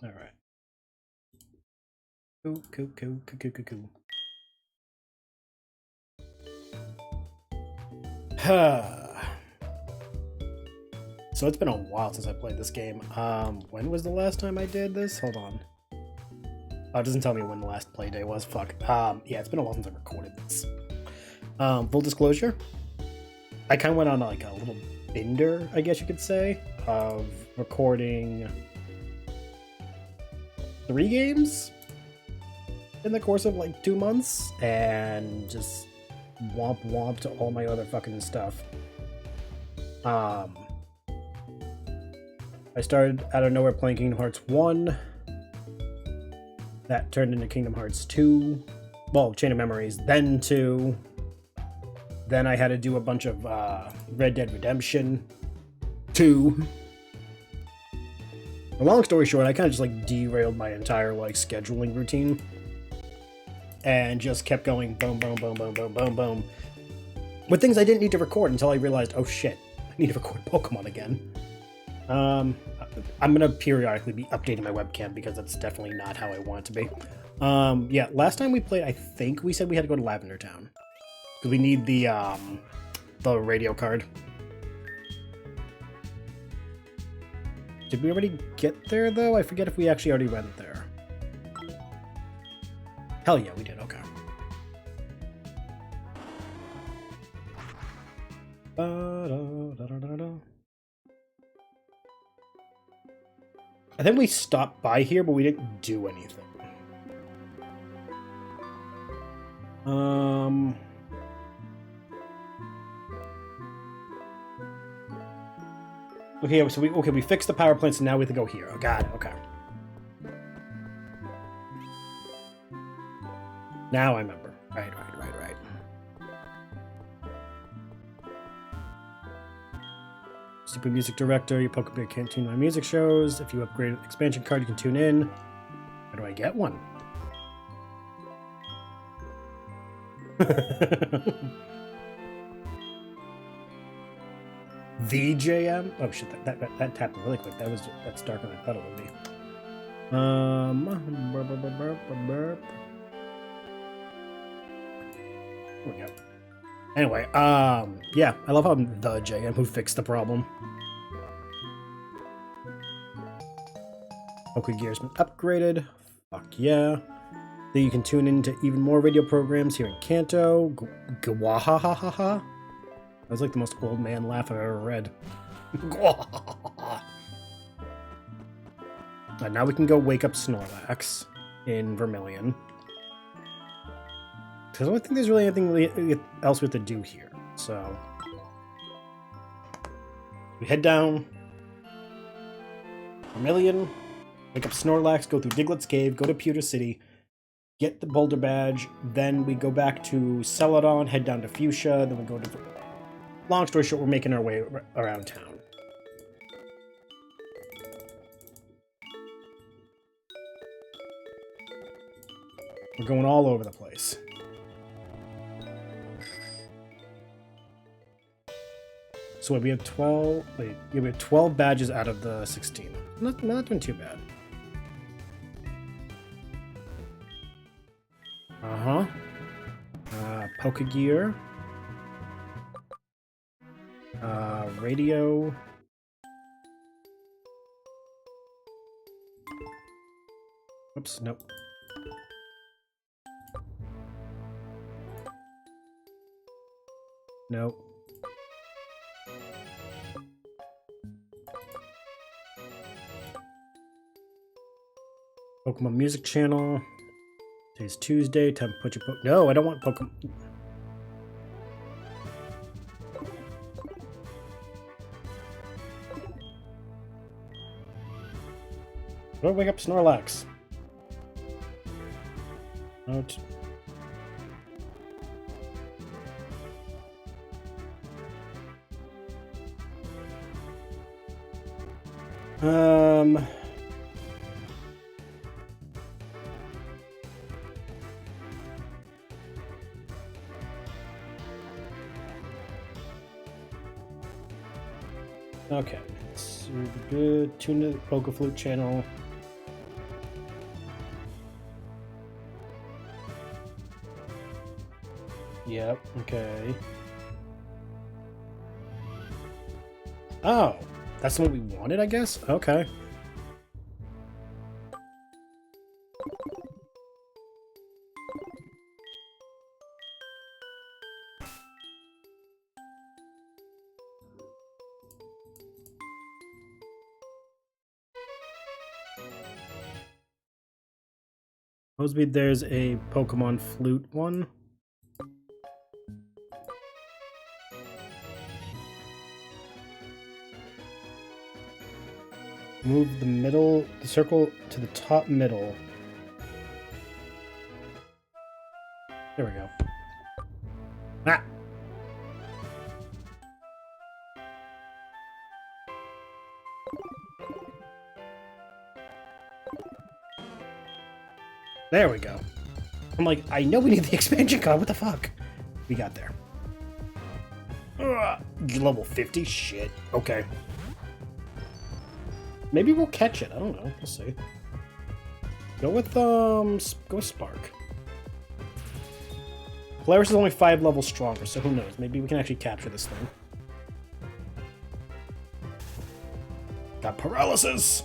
All right. Cool. So it's been a while since I played this game. When was the last time I did this? Hold on. Oh, it doesn't tell me when the last play day was. Fuck. Yeah, it's been a while since I recorded this. Full disclosure, I kind of went on like a little bender, I guess you could say, of recording 3 games in the course of like 2 months, and just womp to all my other fucking stuff. I started out of nowhere playing Kingdom Hearts 1. That turned into Kingdom Hearts 2. Well, Chain of Memories, then 2. Then I had to do a bunch of Red Dead Redemption 2. A long story short, I kind of just like derailed my entire like scheduling routine. And just kept going boom, with things I didn't need to record until I realized, oh shit, I need to record Pokemon again. I'm gonna periodically be updating my webcam because that's definitely not how I want it to be. Yeah, last time we played, I think we said we had to go to Lavender Town because we need the radio card. Did we already get there though? I forget if we actually already went there. Hell yeah, we did. Okay. I think we stopped by here, but we didn't do anything. Okay, so we fixed the power plants, and now we have to go here. Oh, got it. Okay. Now I remember. Right. Super Music Director, your Pokémon can't tune my music shows. If you upgrade an expansion card, you can tune in. How do I get one? The JM? Oh shit, that tapped really quick. That's darker than I thought it would be. There we go. Anyway, yeah, I love how I'm the JM who fixed the problem. Pokegear's been upgraded. Fuck yeah. Then you can tune into even more radio programs here in Kanto. Gwahahaha. That was like the most old man laugh I've ever read. Now we can go wake up Snorlax in Vermilion. Because I don't think there's really anything else we have to do here. So we head down Vermilion, wake up Snorlax, go through Diglett's Cave, go to Pewter City, get the Boulder badge, then we go back to Celadon, head down to Fuchsia, then we go to... Long story short, we're making our way around town. We're going all over the place. So we have 12. Wait, yeah, we have 12 badges out of the 16. Not doing too bad. Pokegear. Radio. Oops, nope. Nope. Pokemon Music Channel. Today's Tuesday. Time to put your No, I don't want Pokemon. Go wake up Snorlax. Out. Okay, so good. Tune to the Pokeflute channel. Yep, okay. Oh, that's what we wanted, I guess? Okay. Mosby, there's a Pokemon Flute one. Move the circle to the top middle. There we go. Ah! There we go. I'm like, I know we need the expansion card. What the fuck? We got there. Ugh, level 50? Shit. Okay. Maybe we'll catch it. I don't know. We'll see. Go with Spark. Polaris is only 5 levels stronger, so who knows? Maybe we can actually capture this thing. Got paralysis!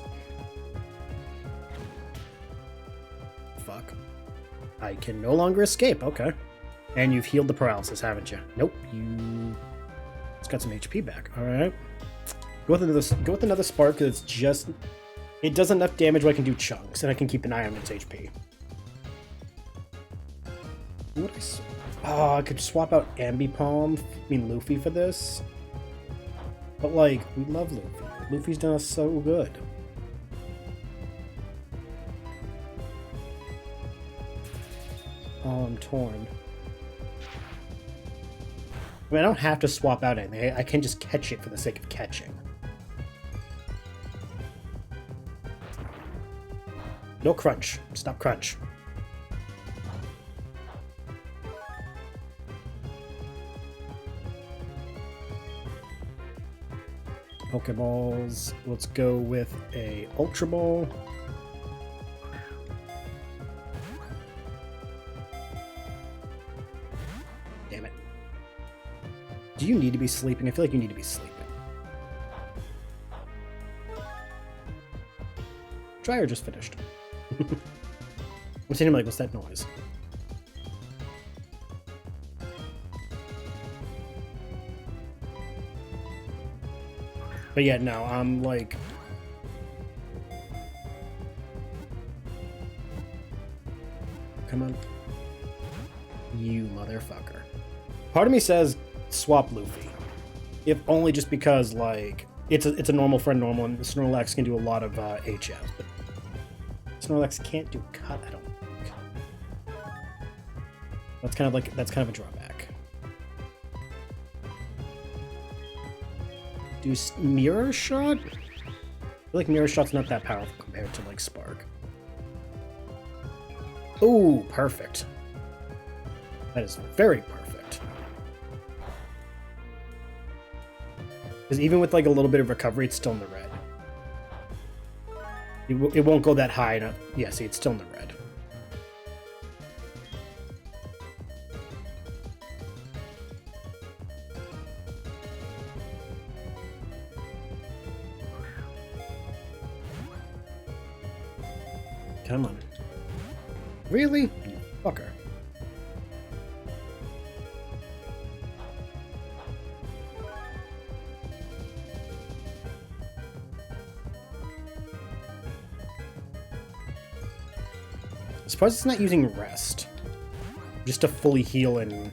Fuck. I can no longer escape. Okay. And you've healed the paralysis, haven't you? Nope. It's got some HP back. Alright. Go with another Spark, because it does enough damage where I can do chunks, and I can keep an eye on its HP. I could swap out Luffy for this. But, like, we love Luffy. Luffy's done us so good. Oh, I'm torn. I mean, I don't have to swap out anything. I can just catch it for the sake of catching. No crunch. Stop crunch. Pokeballs. Let's go with a Ultra Ball. Damn it. Do you need to be sleeping? I feel like you need to be sleeping. Dryer just finished. I'm sitting like, what's that noise? But yeah, no, I'm like... Come on. You motherfucker. Part of me says swap Luffy. If only just because, like, it's a normal friend normal, and Snorlax can do a lot of HF, but Snorlax can't do cut, I don't think. That's kind of a drawback. Do Mirror Shot? I feel like Mirror Shot's not that powerful compared to, like, Spark. Ooh, perfect. That is very perfect. Because even with, like, a little bit of recovery, it's still in the red. It won't go that high enough. Yeah, see, it's still in the red. Come on. Really? You fucker. I'm surprised it's not using rest. Just to fully heal and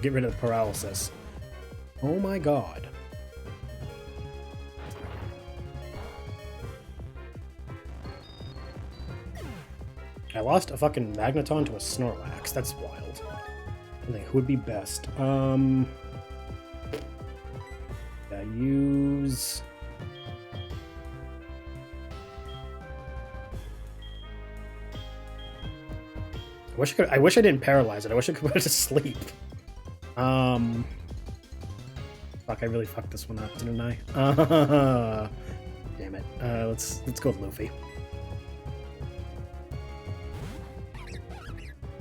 get rid of the paralysis. Oh my god. I lost a fucking Magneton to a Snorlax. That's wild. I think who would be best? I use... I wish I didn't paralyze it. I wish I could put it to sleep. Fuck, I really fucked this one up, didn't I? Damn it. Let's go with Luffy.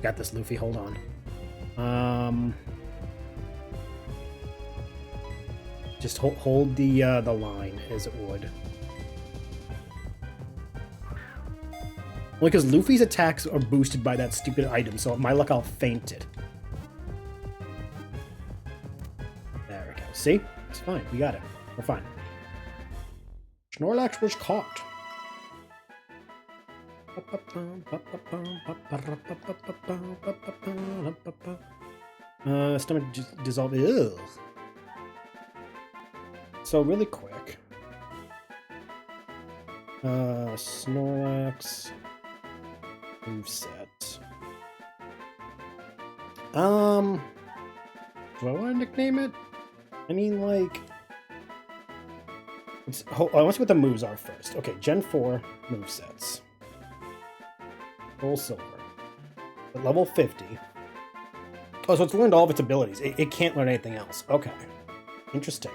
Got this, Luffy. Hold on. Just hold the line as it would. Only because Luffy's attacks are boosted by that stupid item, so my luck I'll faint it. There we go. See? It's fine. We got it. We're fine. Snorlax was caught. Stomach dissolve. Ew. So really quick. Snorlax. Moveset. Do I want to nickname it? I mean, like... I want to see what the moves are first. Okay, Gen 4 movesets. SoulSilver. At level 50. Oh, so it's learned all of its abilities. It can't learn anything else. Okay. Interesting.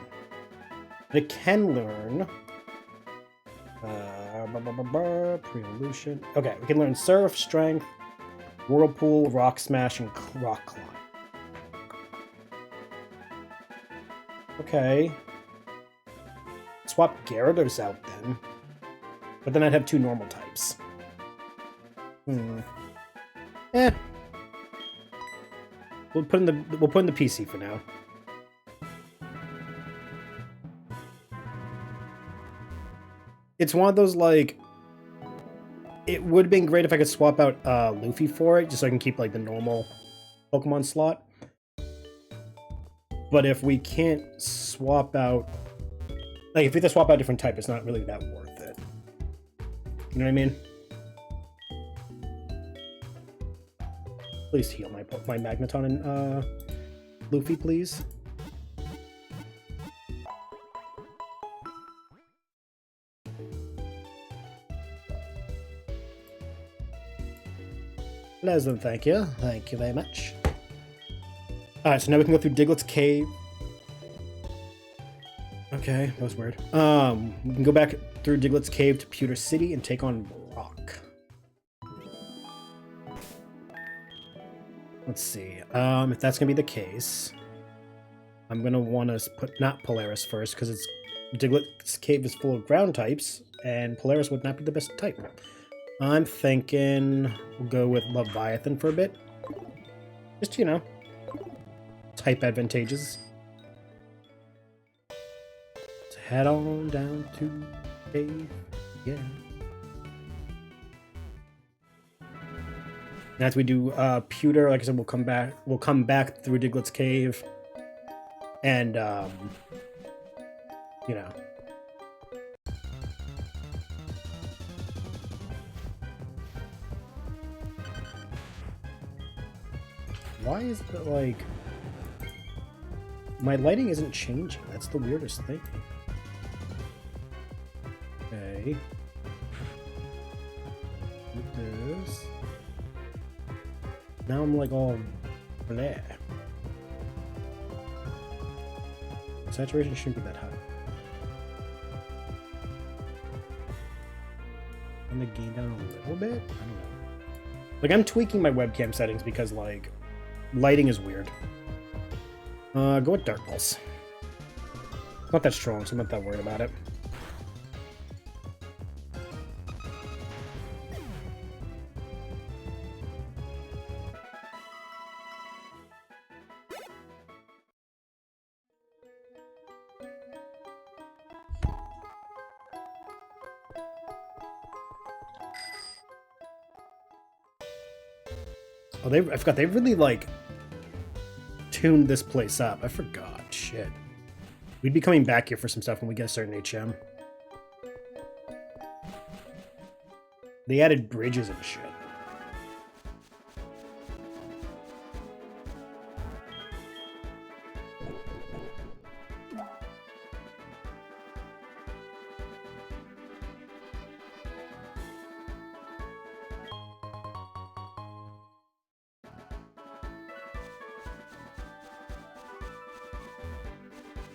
But it can learn... Pre-evolution. Okay, we can learn Surf, Strength, Whirlpool, Rock Smash, and Rock Climb. Okay. Swap Gyarados out then. But then I'd have two normal types. Eh. We'll put in the PC for now. It's one of those, like, it would have been great if I could swap out Luffy for it, just so I can keep, like, the normal Pokemon slot. But if we can't swap out... Like, if we have to swap out a different type, it's not really that worth it. You know what I mean? Please heal my Magneton and Luffy, please. Pleasant, thank you. Thank you very much. Alright, so now we can go through Diglett's cave. Okay, that was weird. We can go back through Diglett's cave to Pewter City and take on Brock. Let's see. If that's gonna be the case, I'm gonna want to put not Polaris first because it's Diglett's cave is full of ground types, and Polaris would not be the best type. I'm thinking we'll go with Leviathan for a bit. Just, you know, type advantageous. Let's head on down to cave. Yeah. And after we do Pewter, like I said, we'll come back through Diglett's cave. And you know. Why is it like... My lighting isn't changing. That's the weirdest thing. Okay. With this. Now I'm like all bleh. Saturation shouldn't be that high. I'm gonna gain down a little bit? I don't know. Like, I'm tweaking my webcam settings because, like, lighting is weird. Go with Dark Pulse. It's not that strong, so I'm not that worried about it. Oh, I forgot, they really, like, tuned this place up. I forgot. Shit. We'd be coming back here for some stuff when we get a certain HM. They added bridges and shit.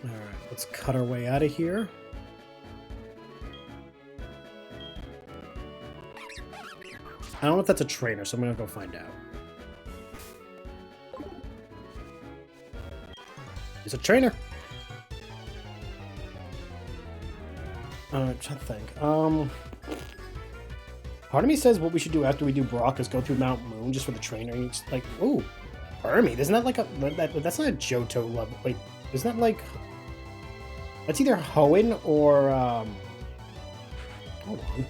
Alright, let's cut our way out of here. I don't know if that's a trainer, so I'm gonna go find out. He's a trainer. I'm trying to think. Part of me says what we should do after we do Brock is go through Mount Moon just for the trainer. And it's like, ooh, Hermie. Isn't that like that's not a Johto level. Wait, isn't that like... That's either Hoenn or, hold on.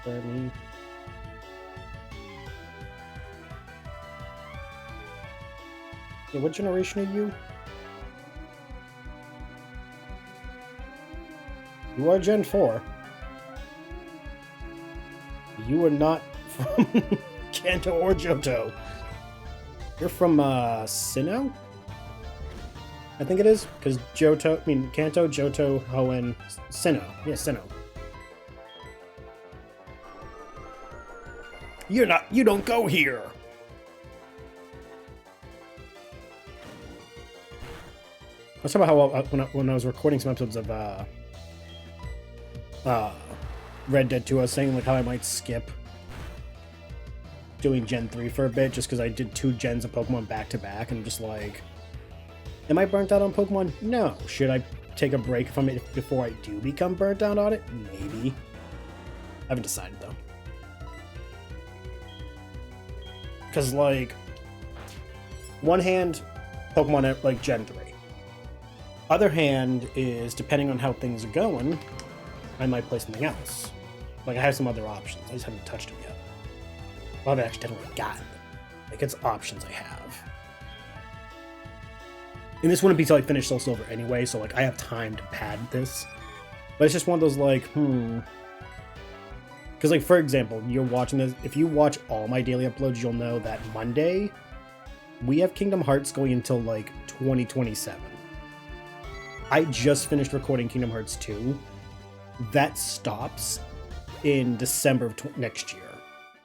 Hermie. Yeah, what generation are you? You are Gen 4. You are not from Kanto or Johto. You're from, Sinnoh? I think it is, because Kanto, Johto, Hoenn, Sinnoh. Yeah, Sinnoh. You don't go here! Let's talk about how when I was recording some episodes of Red Dead 2, I was saying like how I might skip doing Gen 3 for a bit just because I did 2 gens of Pokemon back to back, and I'm just like, am I burnt out on Pokemon? No. Should I take a break from it before I do become burnt out on it? Maybe. I haven't decided though. Because like, one hand, Pokemon like Gen 3. Other hand is, depending on how things are going, I might play something else. Like, I have some other options. I just haven't touched them yet. Well, I've actually technically gotten them. Like, it's options I have. And this wouldn't be till I finish SoulSilver anyway, so, like, I have time to pad this. But it's just one of those, like, Because, like, for example, you're watching this. If you watch all my daily uploads, you'll know that Monday, we have Kingdom Hearts going until, like, 2027. I just finished recording Kingdom Hearts 2. That stops in December of next year,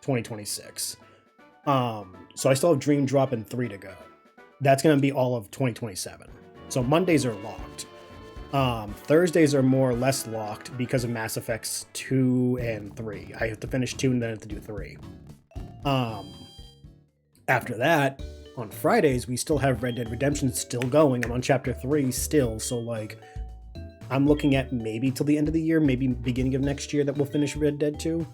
2026. So I still have Dream Drop and 3 to go. That's going to be all of 2027. So Mondays are locked. Thursdays are more or less locked because of Mass Effects 2 and 3. I have to finish 2 and then I have to do 3. After that, on Fridays, we still have Red Dead Redemption still going. I'm on Chapter 3 still, so like, I'm looking at maybe till the end of the year, maybe beginning of next year that we'll finish Red Dead 2.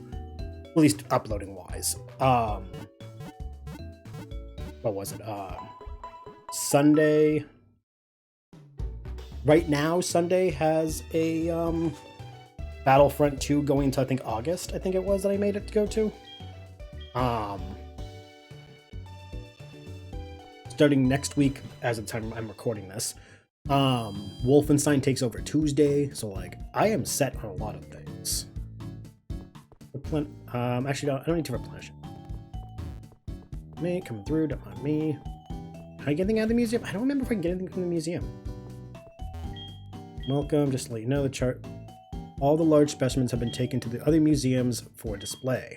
At least uploading-wise. What was it? Sunday... Right now, Sunday has a Battlefront 2 going to, I think, August, I think it was, that I made it to go to. Starting next week, as of the time I'm recording this, Wolfenstein takes over Tuesday, so, like, I am set on a lot of things. Actually, I don't need to replenish it. Me, coming through, don't mind me. Can I get anything out of the museum? I don't remember if I can get anything from the museum. Welcome, just to let you know, the chart. All the large specimens have been taken to the other museums for display.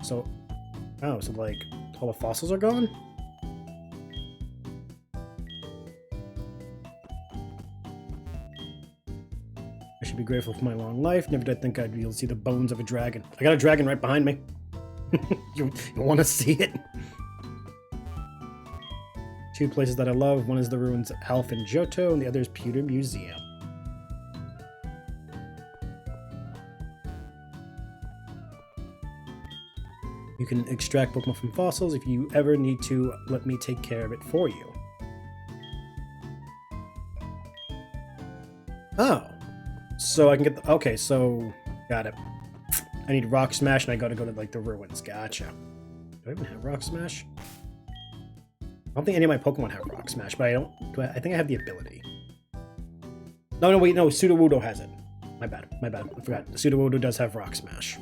So, oh, so like, all the fossils are gone? I should be grateful for my long life. Never did think I'd be able to see the bones of a dragon. I got a dragon right behind me. You want to see it? 2 places that I love. One is the ruins of Alph and Johto, and the other is Pewter Museum. You can extract Pokemon from fossils. If you ever need to, let me take care of it for you. Oh. So I can get the... Okay, so... Got it. I need Rock Smash, and I gotta go to, like, the ruins. Gotcha. Do I even have Rock Smash? I don't think any of my Pokemon have Rock Smash, but I don't... I think I have the ability. No, wait, no. Sudowoodo has it. My bad. I forgot. Sudowoodo does have Rock Smash.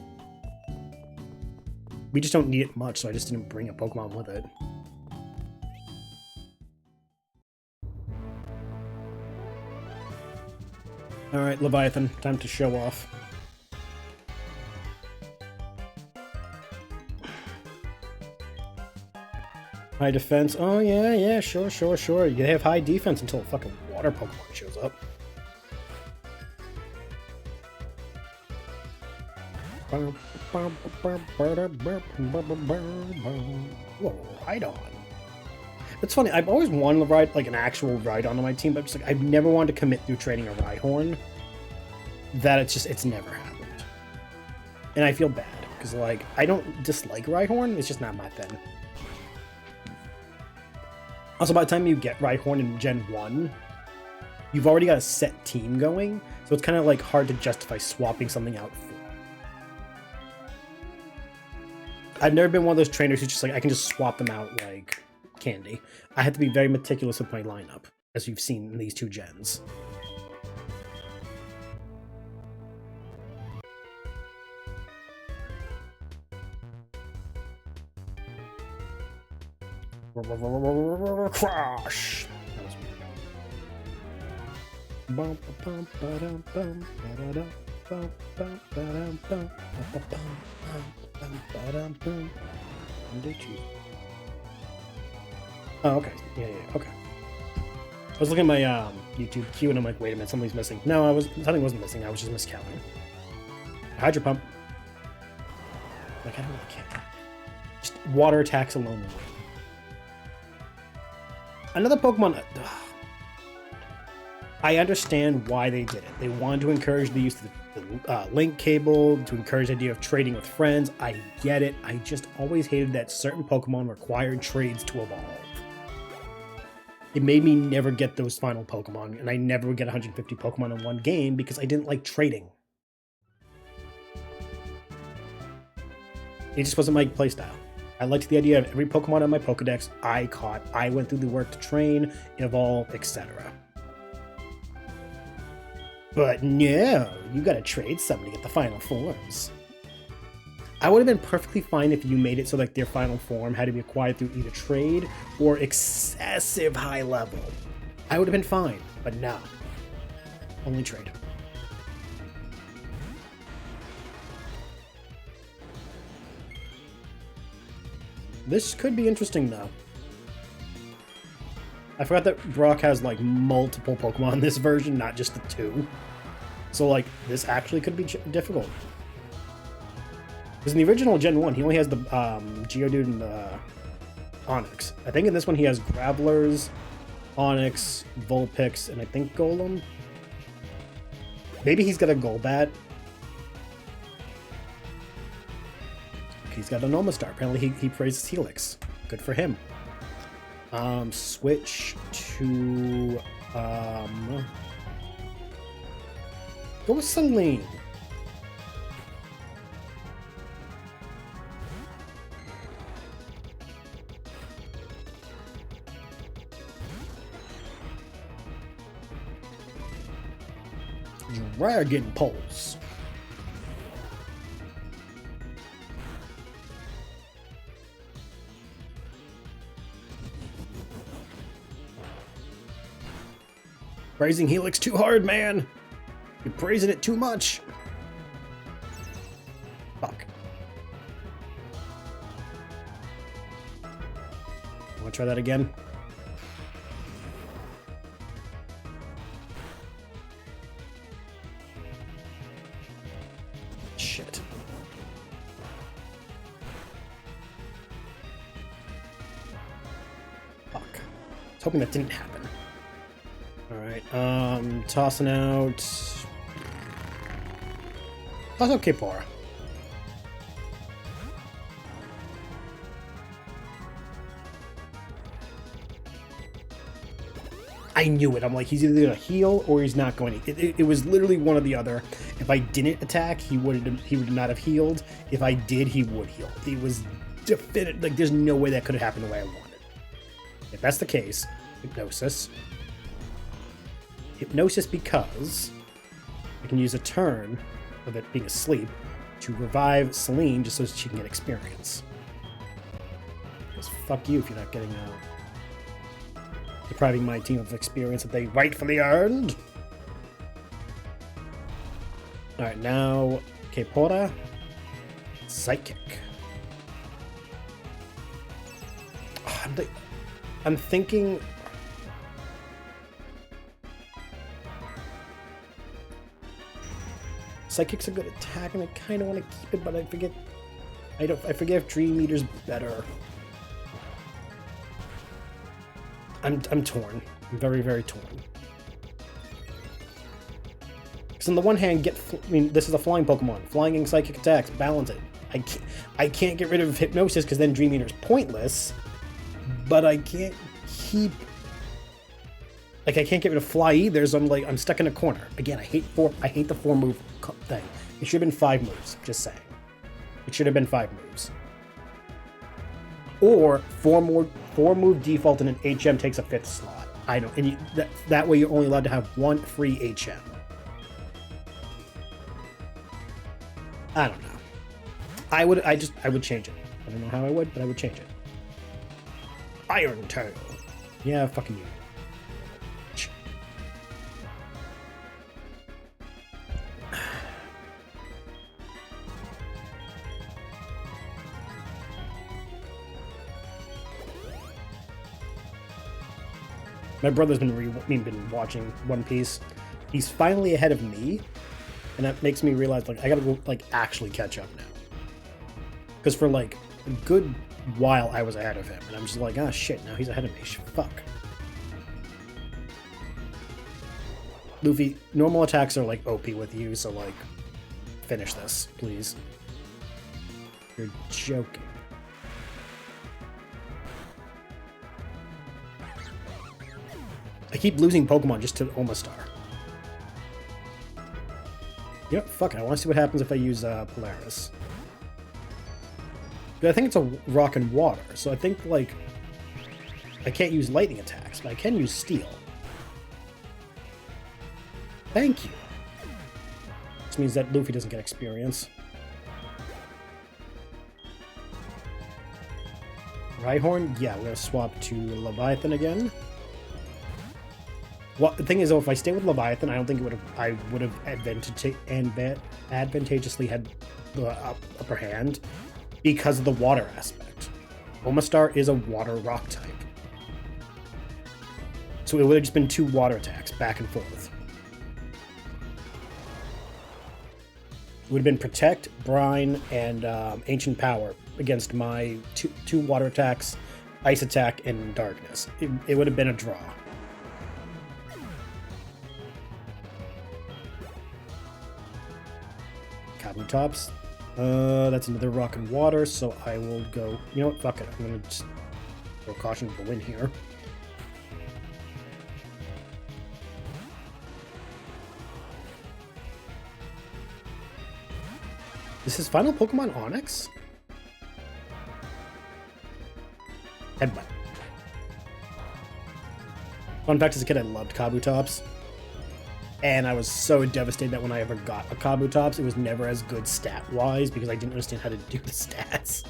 We just don't need it much, so I just didn't bring a Pokemon with it. Alright, Leviathan. Time to show off. High defense. Oh, yeah, sure. You have high defense until a fucking water Pokemon shows up. Whoa, Rhydon. It's funny, I've always wanted to ride like an actual Rhydon on my team, but just like I've never wanted to commit through trading a Rhyhorn. That it's never happened. And I feel bad, because like I don't dislike Rhyhorn, it's just not my thing. Also, by the time you get Rhyhorn in Gen 1, you've already got a set team going, so it's kind of like hard to justify swapping something out for. I've never been one of those trainers who's just like, I can just swap them out like candy. I have to be very meticulous with my lineup, as you've seen in these two gens. Crash! Oh, okay. Yeah, okay. I was looking at my YouTube queue and I'm like, wait a minute, something's missing. No, something wasn't missing. I was just miscounting. Hydro Pump. Like, I don't really care. Just water attacks alone will win. Another Pokemon. I understand why they did it. They wanted to encourage the use of the link cable, to encourage the idea of trading with friends. I get it. I just always hated that certain Pokemon required trades to evolve. It made me never get those final Pokemon, and I never would get 150 Pokemon in one game because I didn't like trading. It just wasn't my playstyle. I liked the idea of every Pokemon on my Pokédex I caught. I went through the work to train, evolve, etc. But no, you gotta trade something to get the final forms. I would have been perfectly fine if you made it so like their final form had to be acquired through either trade or excessive high level. I would have been fine, but no. Only trade. This could be interesting though. I forgot that Brock has like multiple Pokemon in this version, not just the 2. So like this actually could be difficult. Because in the original Gen 1, he only has the Geodude and the Onix. I think in this one he has Gravelers, Onix, Vulpix, and I think Golem. Maybe he's got a Golbat. He's got an Omastar. Apparently he praises Helix. Good for him. Switch to go with Celine. Dragon Pulse. Praising Helix too hard, man. You're praising it too much. Fuck. Want to try that again? Shit. Fuck. I was hoping that didn't happen. Alright, tossing out... Toss out Kipora. I knew it. I'm like, he's either going to heal or he's not going to. It was literally one or the other. If I didn't attack, he would not have healed. If I did, he would heal. It was definitive. Like, there's no way that could have happened the way I wanted. If that's the case, Hypnosis. Hypnosis because I can use a turn of it being asleep to revive Celine just so she can get experience. Because fuck you if you're not getting depriving my team of experience that they rightfully earned. Alright, now Kepora. Psychic. I'm thinking... Psychic's a good attack, and I kind of want to keep it, but I forget. I forget if Dream Eater's better. I'm torn. I'm very, very torn. Because on the one hand, this is a flying Pokemon. Flying and psychic attacks, balance it. I can't get rid of Hypnosis because then Dream Eater's pointless. But I can't keep. Like, I can't get rid of Fly either, so I'm stuck in a corner. Again, I hate the 4-move thing. It should have been 5 moves. Just saying. It should have been 5 moves. Or 4-move default and an HM takes a 5th slot. I don't. And that way you're only allowed to have 1 free HM. I don't know. I would change it. I don't know how I would, but I would change it. Iron Tail. Yeah, fucking you. My brother's been watching One Piece. He's finally ahead of me, and that makes me realize I gotta go actually catch up now. Because for a good while I was ahead of him, and I'm just like, ah shit, now he's ahead of me. Fuck. Luffy, normal attacks are OP with you, so finish this, please. You're joking. I keep losing Pokemon just to Omastar. You know, fuck it. I want to see what happens if I use Polaris. But I think it's a rock and water, so I think, I can't use lightning attacks, but I can use steel. Thank you. This means that Luffy doesn't get experience. Rhyhorn? Yeah, we're gonna swap to Leviathan again. Well, the thing is, though, if I stay with Leviathan, I don't think I would have advantageously had the upper hand because of the water aspect. Omastar is a water rock type. So it would have just been 2 water attacks back and forth. It would have been Protect, Brine, and Ancient Power against my two water attacks, Ice Attack, and Darkness. It would have been a draw. Kabutops. That's another rock and water, so I will go. You know what? Fuck it. I'm gonna just throw caution to the wind here. This is final Pokemon Onix? Headbutt. Fun fact, as a kid, I loved Kabutops. And I was so devastated that when I ever got a Kabutops, it was never as good stat-wise because I didn't understand how to do the stats.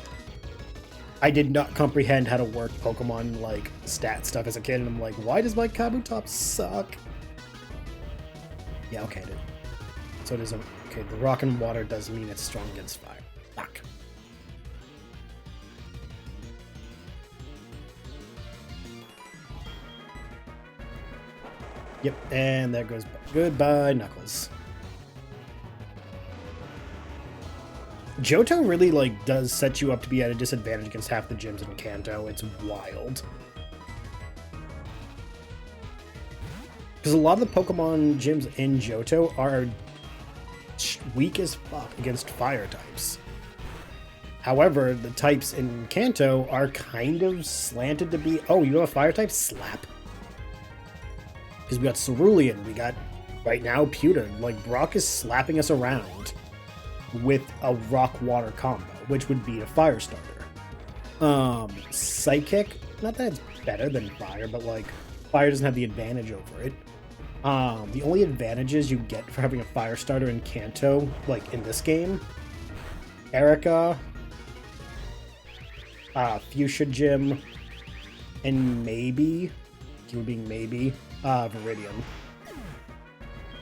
I did not comprehend how to work Pokemon, stat stuff as a kid, and I'm like, why does my Kabutops suck? Yeah, okay, dude. So it is okay, the rock and water does mean it's strong against fire. Fuck. Yep, and there goes goodbye, Knuckles. Johto really, does set you up to be at a disadvantage against half the gyms in Kanto. It's wild. Because a lot of the Pokemon gyms in Johto are weak as fuck against fire types. However, the types in Kanto are kind of slanted to be, oh, you have a fire type? Slap. Because we got Cerulean, we got, right now, Pewter. Brock is slapping us around with a rock-water combo, which would be a fire starter. Psychic, not that it's better than fire, but, fire doesn't have the advantage over it. The only advantages you get for having a fire starter in Kanto, in this game, Erica, Fuchsia Gym, and maybe, keyword being maybe, Viridian.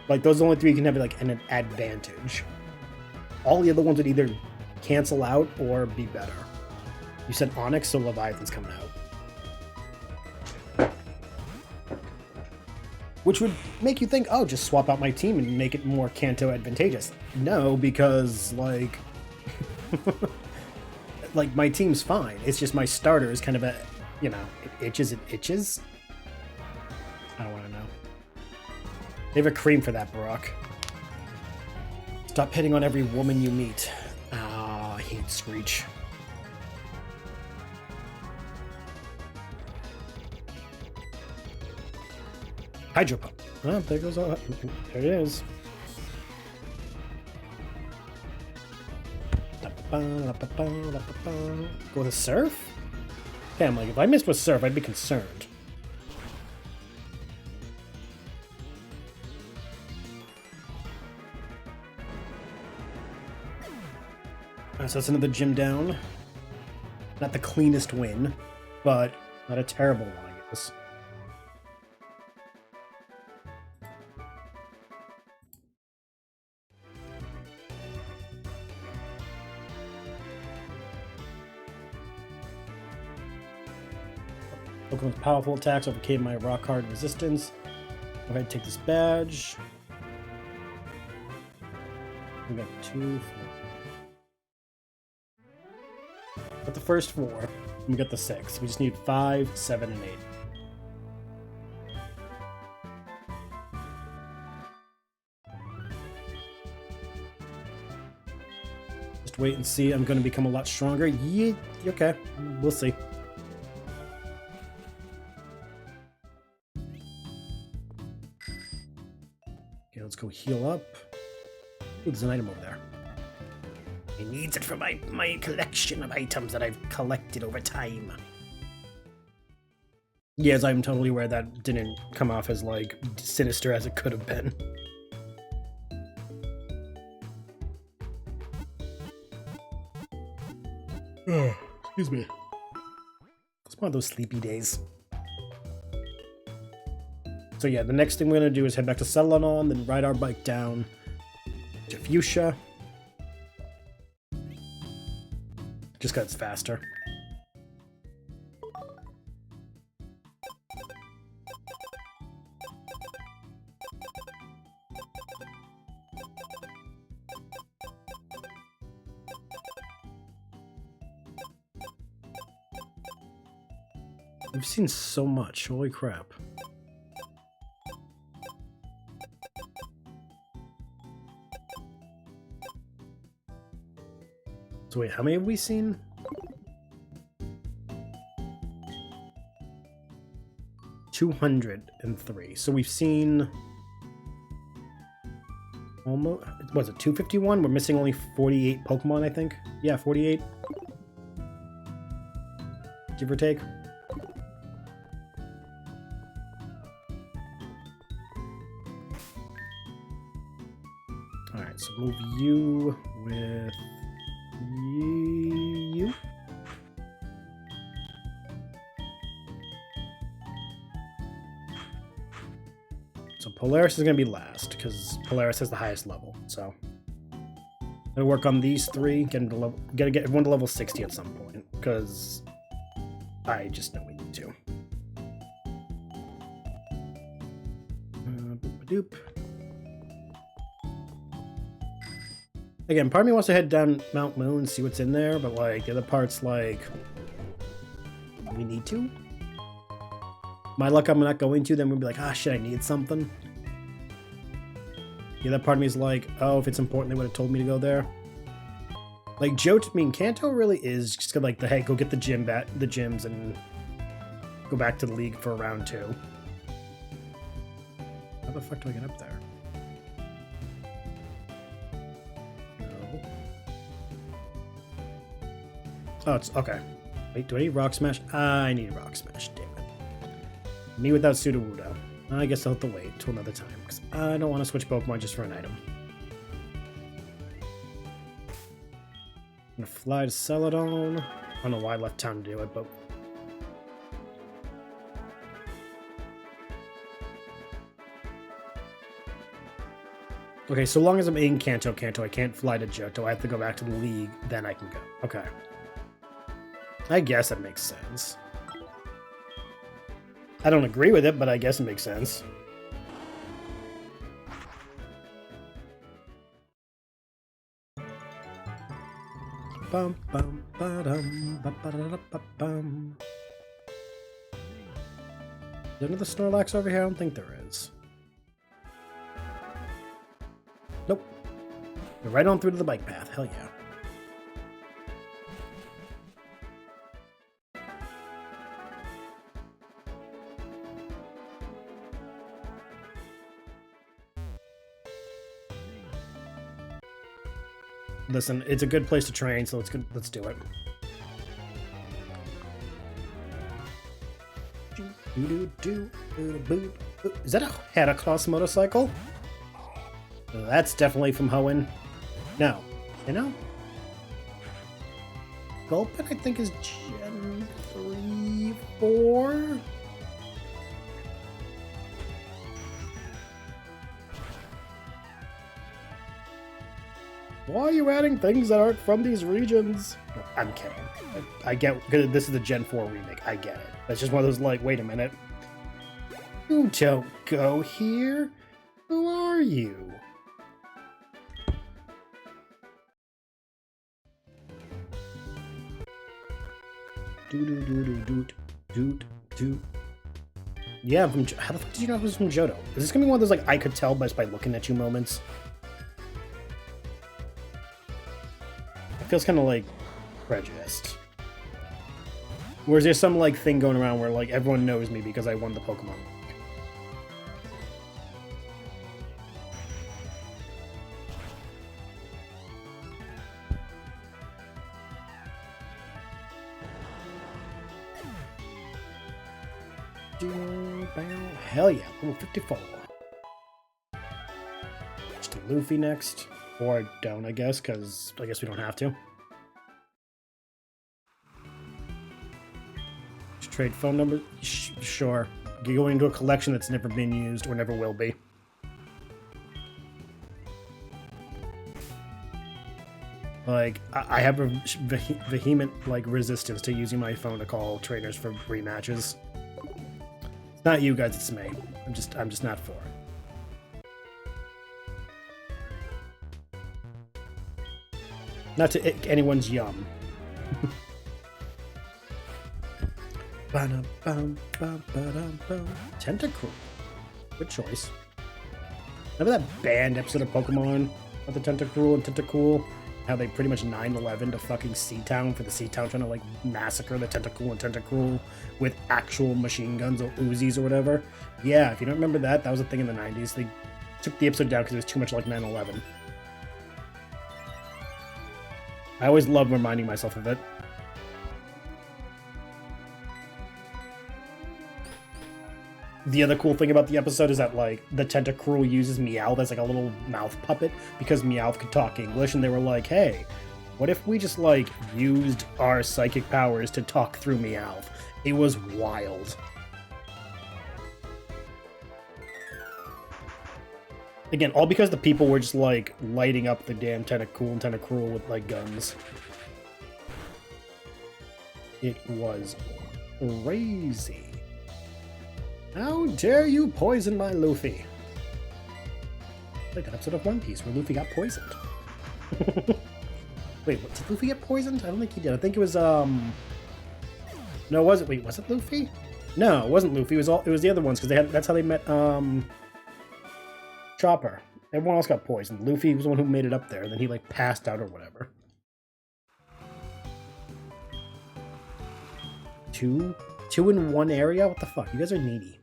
Those are the only 3 you can have, an advantage. All the other ones would either cancel out or be better. You said Onix, so Leviathan's coming out. Which would make you think, oh, just swap out my team and make it more Kanto advantageous. No, because, like... like, my team's fine. It's just my starter is kind of a, you know, it itches. I don't want to know. They have a cream for that, Brock. Stop hitting on every woman you meet. Ah, I hate Screech. Hydro Pump. Oh, there goes all. There it is. Go to Surf? Okay, I'm like, if I missed with Surf, I'd be concerned. Alright, so that's another gym down. Not the cleanest win, but not a terrible one, I guess. Pokemon's powerful attacks overcame my rock hard resistance. Go ahead and take this badge. We got 2, 4. Got the first 4. And we got the 6. We just need 5, 7, and 8. Just wait and see. I'm going to become a lot stronger. Yeah, okay. We'll see. Let's go heal up. Ooh, there's an item over there. He needs it for my collection of items that I've collected over time. Yes, I'm totally aware that didn't come off as, like, sinister as it could have been. Oh, excuse me. It's one of those sleepy days. So yeah, the next thing we're going to do is head back to Celadon, then ride our bike down to Fuchsia. Just because it's faster. We've seen so much, holy crap. So wait, how many have we seen? $203. So we've seen almost, was it 251? We're missing only 48 Pokemon, I think. Yeah, 48. Give or take. Alright, so move you with you. So Polaris is going to be last, because Polaris has the highest level, so I'm going to work on these 3, get everyone to level 60 at some point, because I just know we need to. Boop-a-doop. Again, part of me wants to head down Mount Moon and see what's in there, but like the other part's like, we need to? My luck, I'm not going to, then we'll be like, ah, shit, I need something. The other part of me is like, oh, if it's important, they would have told me to go there. Like, Johto, I mean, Kanto really is just like the, hey, go get the gyms and go back to the league for round 2. How the fuck do I get up there? Oh, it's okay. Wait, do I need Rock Smash? I need Rock Smash, damn it. Me without Sudowoodo. I guess I'll have to wait till another time, because I don't want to switch Pokemon just for an item. I'm gonna fly to Celadon. I don't know why I left town to do it, but... Okay, so long as I'm in Kanto, I can't fly to Johto. I have to go back to the league, then I can go. Okay. I guess that makes sense. I don't agree with it, but I guess it makes sense. bum bum ba-dum ba-ba-da-da-ba-bum. Is there another Snorlax over here? I don't think there is. Nope. We're right on through to the bike path. Hell yeah. Listen, it's a good place to train, so let's do it. Is that a Heracross motorcycle? That's definitely from Hoenn. No. You know? Gulpin, I think, is Gen 3, 4? Why are you adding things that aren't from these regions? No, I'm kidding. I get, this is the Gen 4 remake. I get it. That's just one of those, like, wait a minute. You don't go here. Who are you? Yeah, I'm from. How the fuck did you know I was from Johto? Is this gonna be one of those, like, I could tell just by looking at you moments? It feels kind of like prejudiced. Whereas there's some, like, thing going around where, like, everyone knows me because I won the Pokemon League. Hell yeah, level 54. Just a Luffy next. Or I don't, I guess, because I guess we don't have to. Just trade phone numbers? Sure. You're going into a collection that's never been used or never will be. Like, I have a vehement, like, resistance to using my phone to call trainers for rematches. It's not you guys, it's me. I'm just not for it. Not to ick anyone's yum. Tentacruel. Good choice. Remember that banned episode of Pokemon of the Tentacruel and Tentacool? How they pretty much 9/11 to fucking Seatown for the Seatown trying to, like, massacre the Tentacool and Tentacruel with actual machine guns or Uzis or whatever? Yeah, if you don't remember that, that was a thing in the 90s. They took the episode down because it was too much like 9/11. I always love reminding myself of it. The other cool thing about the episode is that, like, the Tentacruel uses Meowth as, like, a little mouth puppet because Meowth could talk English, and they were like, hey, what if we just, like, used our psychic powers to talk through Meowth? It was wild. Again, all because the people were just, like, lighting up the damn Tentacool and Tentacruel with, like, guns. It was crazy. How dare you poison my Luffy? Like that episode of One Piece where Luffy got poisoned. Wait, did Luffy get poisoned? I don't think he did. I think it was, No, was it? Wait, was it Luffy? No, it wasn't Luffy. It was the other ones, because that's how they met, Chopper. Everyone else got poisoned. Luffy was the one who made it up there, and then he, like, passed out or whatever. Two in one area? What the fuck? You guys are needy.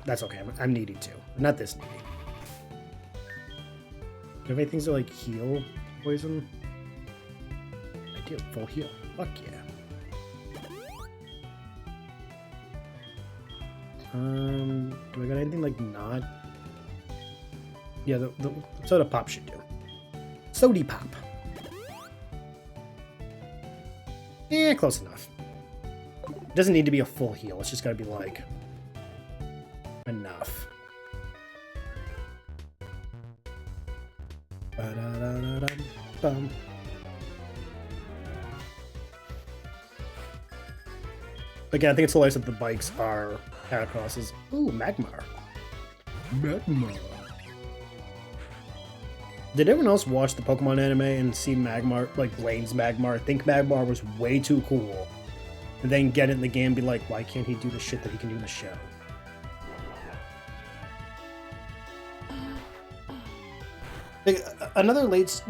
That's okay. I'm needy too. I'm not this needy. Do you have any things to, like, heal poison? I do. Full heal. Fuck yeah. Do I got anything, like, not? Yeah, the soda pop should do. Sody pop. Yeah, close enough. It doesn't need to be a full heal. It's just gotta be, like, enough. Ba-da-da-da-dum-bum. Again, I think it's hilarious that the bikes are Heracrosses. Ooh, Magmar. Magmar. Did everyone else watch the Pokemon anime and see Magmar, like Blaine's Magmar, think Magmar was way too cool, and then get it in the game and be like, why can't he do the shit that he can do in the show? Like, another late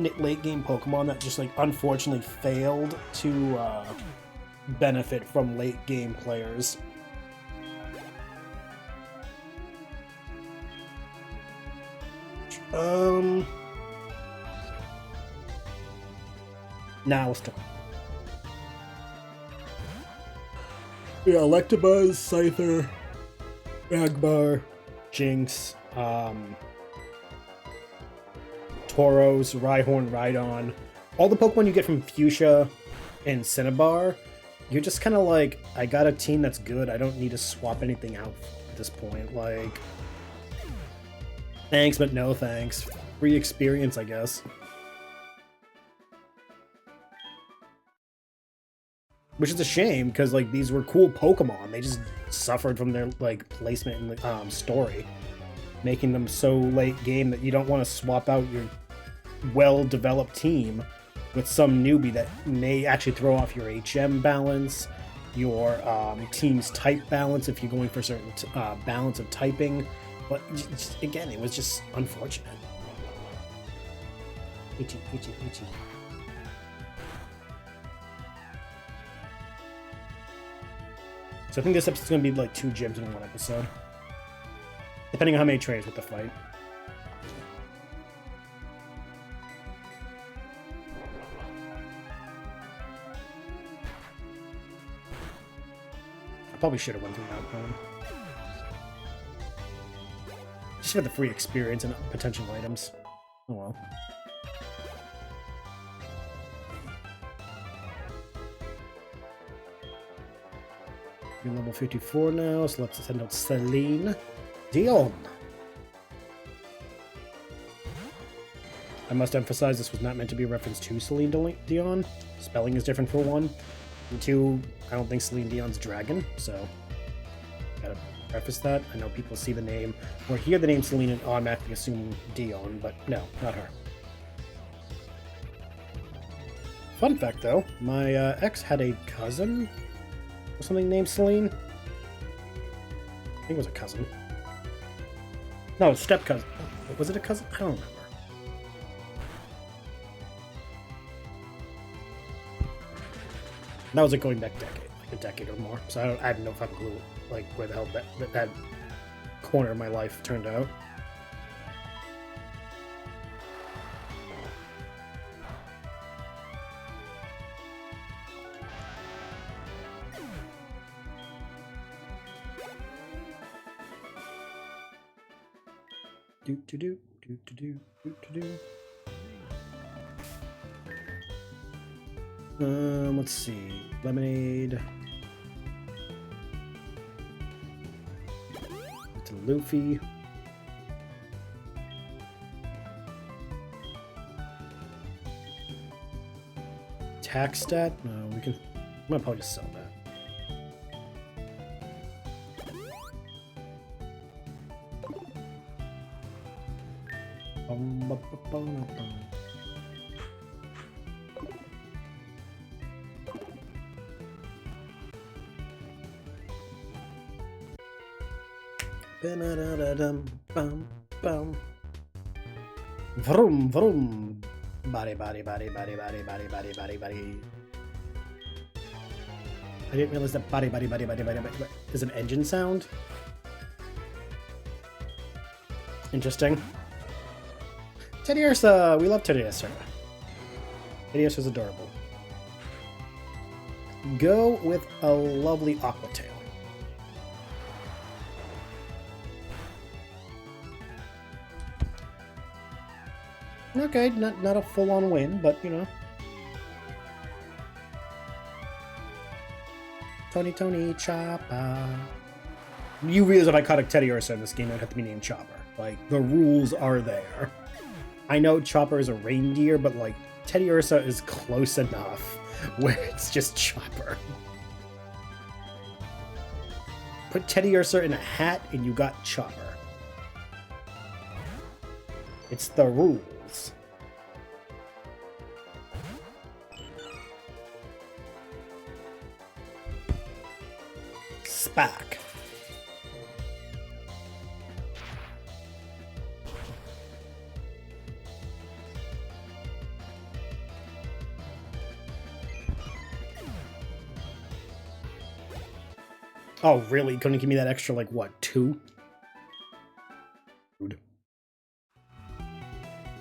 game Pokemon that just like unfortunately failed to benefit from late game players. Now let's talk. Yeah, Electabuzz, Scyther, Magmar, Jinx, Tauros, Rhyhorn, Rhydon, all the Pokemon you get from Fuchsia and Cinnabar, you're just kind of like, I got a team that's good, I don't need to swap anything out at this point. Like, thanks, but no thanks. Free experience, I guess. Which is a shame, because like these were cool Pokemon. They just suffered from their like placement in the story, making them so late game that you don't want to swap out your well-developed team with some newbie that may actually throw off your HM balance, your team's type balance if you're going for a certain balance of typing. But just, again, it was just unfortunate. Itchy. So I think this episode's going to be like 2 gyms in one episode. Depending on how many trainers with the fight. I probably should have went through that one. Just for the free experience and potential items. Oh well. We're level 54 now, so let's send out Celine Dion. I must emphasize this was not meant to be a reference to Celine Dion. Spelling is different for one. And 2, I don't think Celine Dion's dragon, so gotta preface that. I know people see the name or hear the name Celine and automatically assume Dion, but no, not her. Fun fact though, my ex had a cousin or something named Celine. I think it was a cousin. No, step cousin. Was it a cousin? I don't remember. That was like going back a decade or more. So I have no fucking clue like where the hell that corner of my life turned out. Do. Let's see. Lemonade. To Luffy. Tax stat? No, we can. I'm gonna probably just sell that. Vroom vroom. Body. I didn't realize that body is an engine sound. Interesting. Teddy Ursa! We love Teddy Ursa. Teddy Ursa's adorable. Go with a lovely Aqua Tail. Okay, not a full-on win, but you know. Tony, Chopper. You realize if I caught a Teddy Ursa in this game, it would have to be named Chopper. Like, the rules are there. I know Chopper is a reindeer, but like, Teddy Ursa is close enough where it's just Chopper. Put Teddy Ursa in a hat and you got Chopper. It's the rules. back. Oh, really? Couldn't give me that extra, like, what, 2?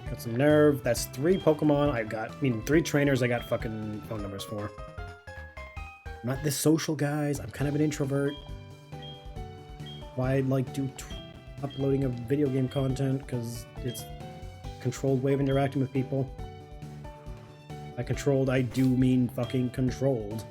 Got some nerve. That's 3 Pokemon I got. I mean, 3 trainers I got fucking phone numbers for. I'm not this social, guys. I'm kind of an introvert. Why I'd like do uploading of video game content, because it's a controlled way of interacting with people. By controlled, I do mean fucking controlled.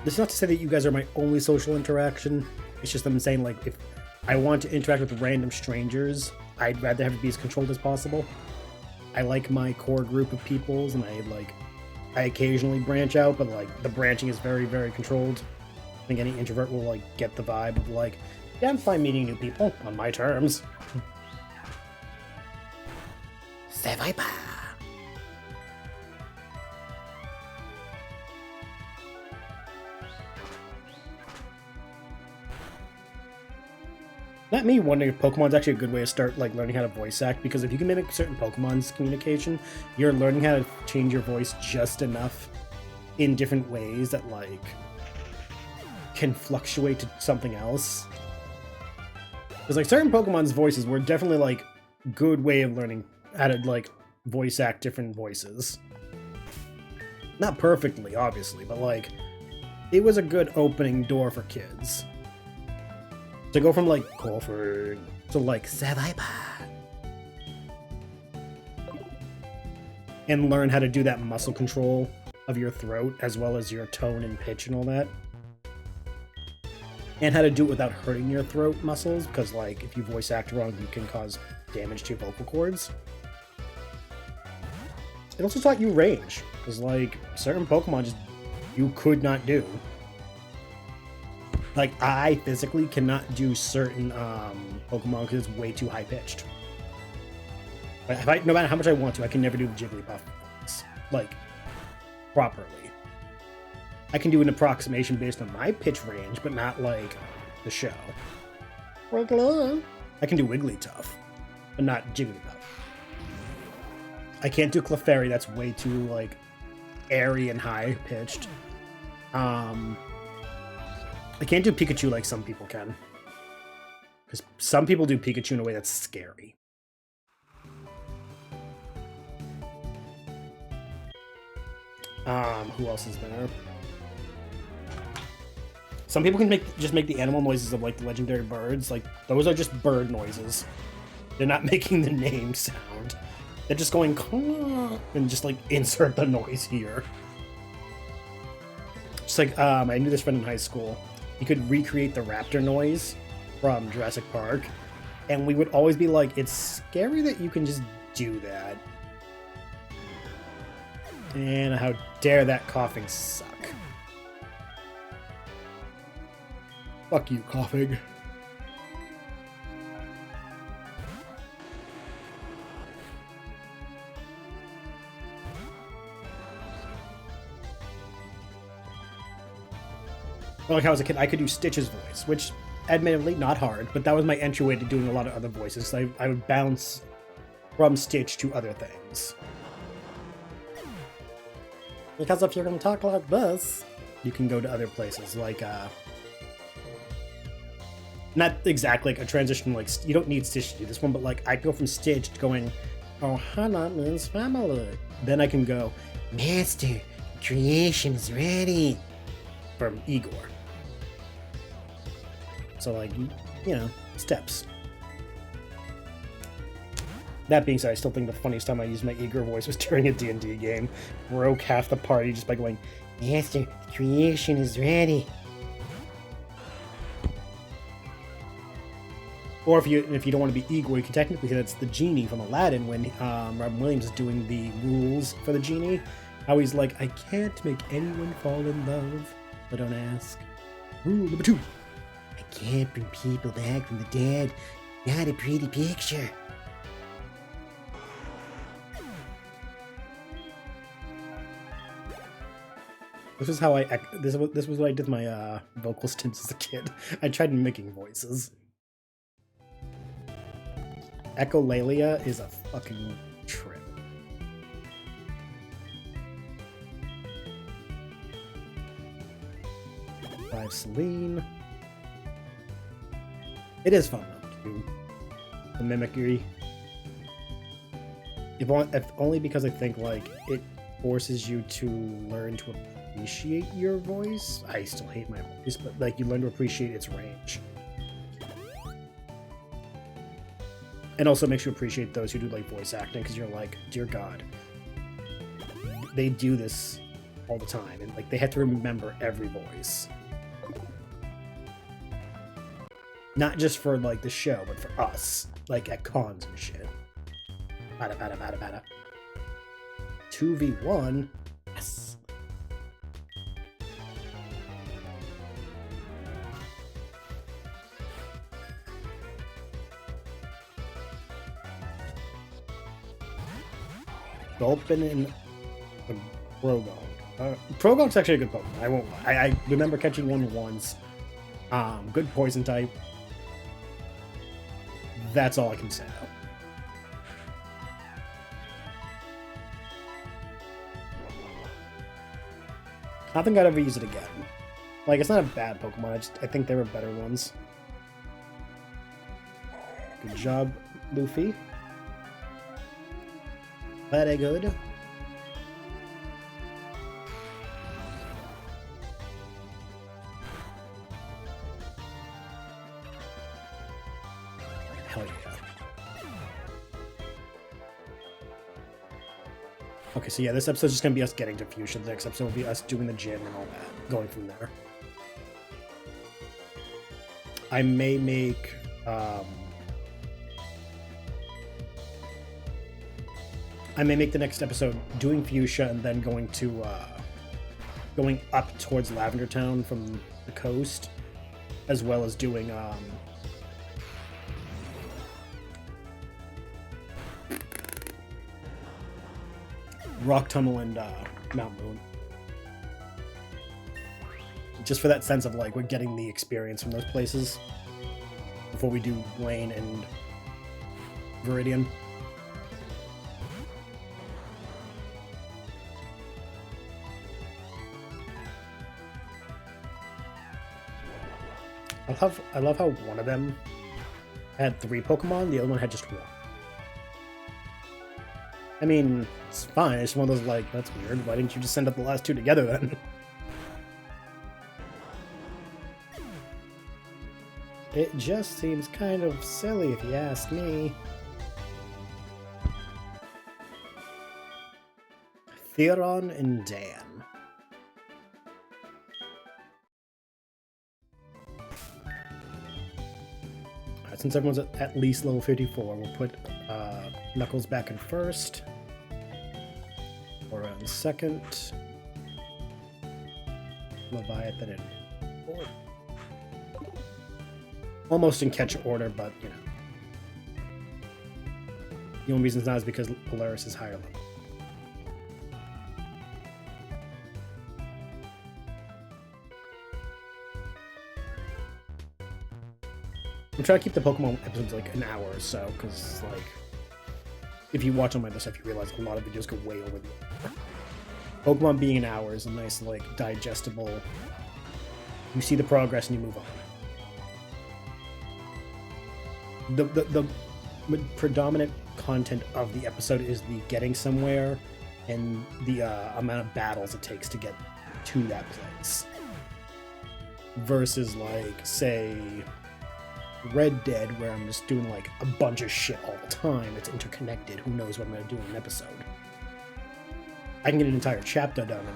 This is not to say that you guys are my only social interaction. It's just I'm saying, like, if I want to interact with random strangers, I'd rather have it be as controlled as possible. I like my core group of peoples, and I occasionally branch out, but, like, the branching is very, very controlled. I think any introvert will, like, get the vibe of, like, yeah, I'm fine meeting new people on my terms. Sapphire. Not me wondering if Pokemon's actually a good way to start, like, learning how to voice act, because if you can mimic certain Pokemon's communication, you're learning how to change your voice just enough in different ways that, like, can fluctuate to something else. Because, like, certain Pokemon's voices were definitely, like, good way of learning how to, like, voice act different voices. Not perfectly, obviously, but, like, it was a good opening door for kids. To go from, like, Crawford to, like, Sapphire. And learn how to do that muscle control of your throat, as well as your tone and pitch and all that. And how to do it without hurting your throat muscles, because, like, if you voice act wrong, you can cause damage to your vocal cords. It also taught you range, because, like, certain Pokemon just you could not do. Like, I physically cannot do certain Pokemon because it's way too high-pitched. Like, no matter how much I want to, I can never do the Jigglypuff, like, properly. I can do an approximation based on my pitch range, but not, like, the show. I can do Wigglytuff, but not Jigglypuff. I can't do Clefairy, that's way too, like, airy and high-pitched. I can't do Pikachu like some people can. Because some people do Pikachu in a way that's scary. Who else is there? Some people can just make the animal noises of, like, the legendary birds. Like, those are just bird noises. They're not making the name sound. They're just going, caw, and just, like, insert the noise here. Just like, I knew this friend in high school. He could recreate the raptor noise from Jurassic Park, and we would always be like, it's scary that you can just do that. And how dare that coughing suck. Fuck you, coughing. Like, how as a kid, I could do Stitch's voice, which, admittedly, not hard, but that was my entryway to doing a lot of other voices. I would bounce from Stitch to other things. Because if you're going to talk like this, you can go to other places, like, not exactly like a transition, like, you don't need Stitch to do this one, but, like, I go from Stitch to going, oh, Hana means family. Then I can go, Master, creation is ready, from Igor. So, like, you know, steps. That being said, I still think the funniest time I used my Igor voice was during a D&D game. Broke half the party just by going, Master, creation is ready. Or if you don't want to be Igor, you can technically say that's the genie from Aladdin when Robin Williams is doing the rules for the genie. How he's like, I can't make anyone fall in love, but don't ask. Rule number 2. I can't bring people back from the dead. Not a pretty picture. This is how this was what I did my vocal stints as a kid. I tried mimicking voices. Echolalia is a fucking trip. Five Celine. It is fun though, too. The mimicry. If only because I think like it forces you to learn to appreciate your voice. I still hate my voice, but like you learn to appreciate its range. And also makes you appreciate those who do like voice acting, because you're like, dear God, they do this all the time, and like they have to remember every voice. Not just for like the show, but for us, like at cons and shit. Bada bada bada bada. 2v1. Yes. Dolphin and Progong. Progong's actually a good Pokemon. I won't lie. I remember catching one once. Good poison type. That's all I can say. I think I'd ever use it again. Like, it's not a bad Pokemon. I think there were better ones. Good job, Luffy. Very good. Hell yeah. Okay, so yeah, this episode's just gonna be us getting to Fuchsia. The next episode will be us doing the gym and all that, going from there. I may make the next episode doing Fuchsia and then going up towards Lavender Town from the coast, as well as doing Rock Tunnel and Mount Moon. Just for that sense of like we're getting the experience from those places before we do Lane and Viridian. I love how one of them had 3 Pokemon, the other one had just 1. I mean, it's fine, it's one of those like, that's weird, why didn't you just send up the last 2 together then? It just seems kind of silly if you ask me. Theron and Dan. Since everyone's at least level 54, we'll put Knuckles back in first. Aura in second. Leviathan in fourth. Almost in catch order, but you know. The only reason it's not is because Polaris is higher level. I'm trying to keep the Pokemon episodes like an hour or so, because like, if you watch on my other stuff, you realize a lot of videos go way over the hour. Pokemon being an hour is a nice, like, digestible. You see the progress and you move on. The predominant content of the episode is the getting somewhere and the amount of battles it takes to get to that place. Versus, like, say, Red Dead, where I'm just doing like a bunch of shit all the time. It's interconnected. Who knows what I'm going to do in an episode? I can get an entire chapter done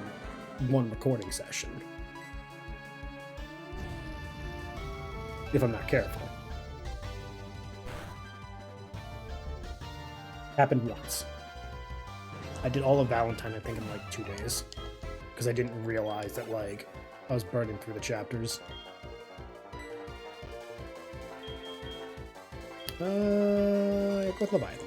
in one recording session. If I'm not careful. Happened once. I did all of Valentine, I think, in like 2 days. Because I didn't realize that like I was burning through the chapters. Go with Leviathan.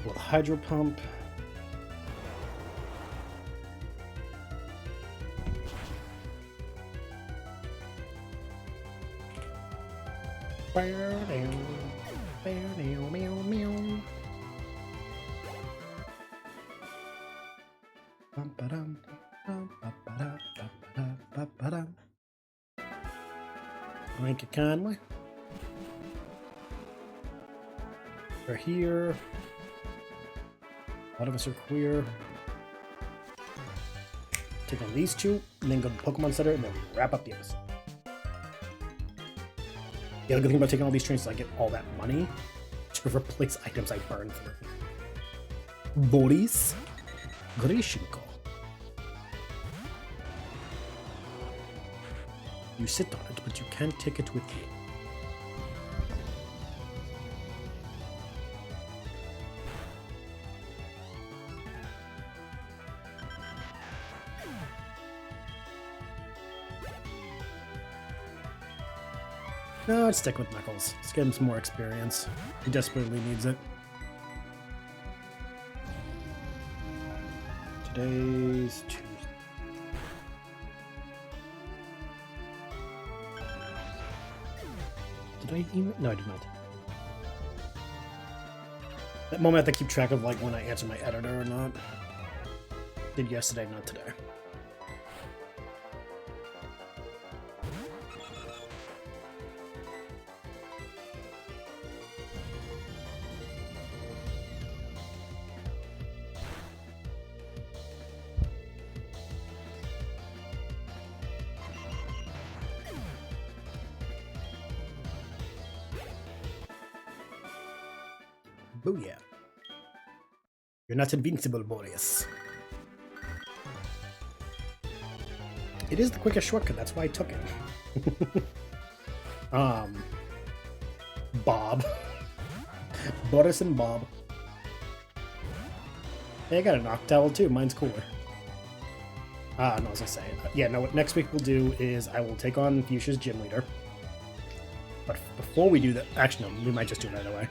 With Hydro Pump. Rank it Conway. We're here. A lot of us are queer. Take on these two, and then go to the Pokemon Center, and then we wrap up the episode. The other good thing about taking all these trains is I get all that money to replace items I burn through. Boris Grishenko. You sit on it, but you can't take it with you. No, I'd stick with Knuckles. Let's get him some more experience. He desperately needs it. Today's Tuesday. Did I email? No, I did not. That moment I have to keep track of like when I answer my editor or not. Did yesterday, not today. Booyah. You're not invincible, Boreas. It is the quickest shortcut, that's why I took it. Bob. Boris and Bob. Hey, I got a Noctowl too, mine's cooler. No, I was gonna say. Yeah, no, what next week we'll do is I will take on Fuchsia's gym leader. But before we do that, actually no, we might just do it right away.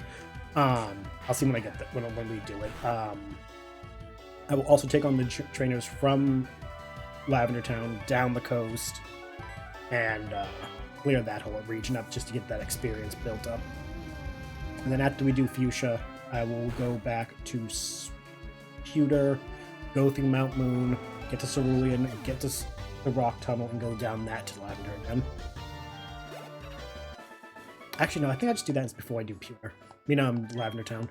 I'll see when I get that, when we do it. I will also take on the trainers from Lavender Town down the coast and clear that whole region up just to get that experience built up. And then after we do Fuchsia, I will go back to Pewter, go through Mount Moon, get to Cerulean, get to the Rock Tunnel, and go down that to Lavender again. Actually, no, I think I'll just do that before I do Pewter. Lavender Town.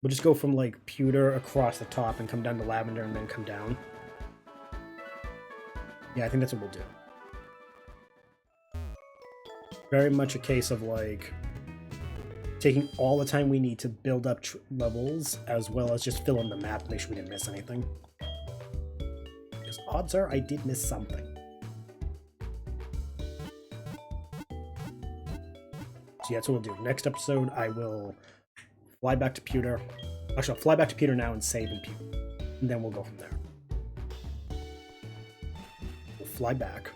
We'll just go from, like, Pewter across the top and come down to Lavender and then come down. Yeah, I think that's what we'll do. Very much a case of, like, taking all the time we need to build up levels, as well as just fill in the map, make sure we didn't miss anything. Because odds are I did miss something. So yeah, that's what we'll do. Next episode, I will fly back to Pewter. Actually, I'll fly back to Pewter now and save in Pewter. And then we'll go from there. We'll fly back.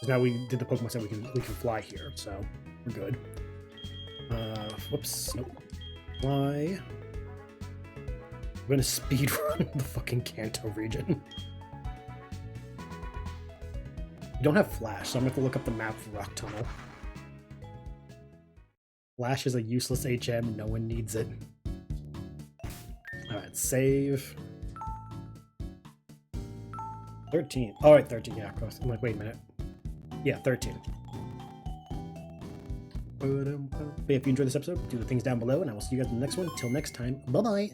Because now we did the Pokemon set, we can fly here, so we're good. Whoops. Nope. Fly. I'm gonna speedrun the fucking Kanto region. You don't have Flash, so I'm gonna have to look up the map for Rock Tunnel. Flash is a useless HM, no one needs it. Alright, save. 13. Alright, 13, yeah, of course. I'm like, wait a minute. Yeah, 13. But if you enjoyed this episode, do the things down below, and I will see you guys in the next one. Till next time, bye-bye!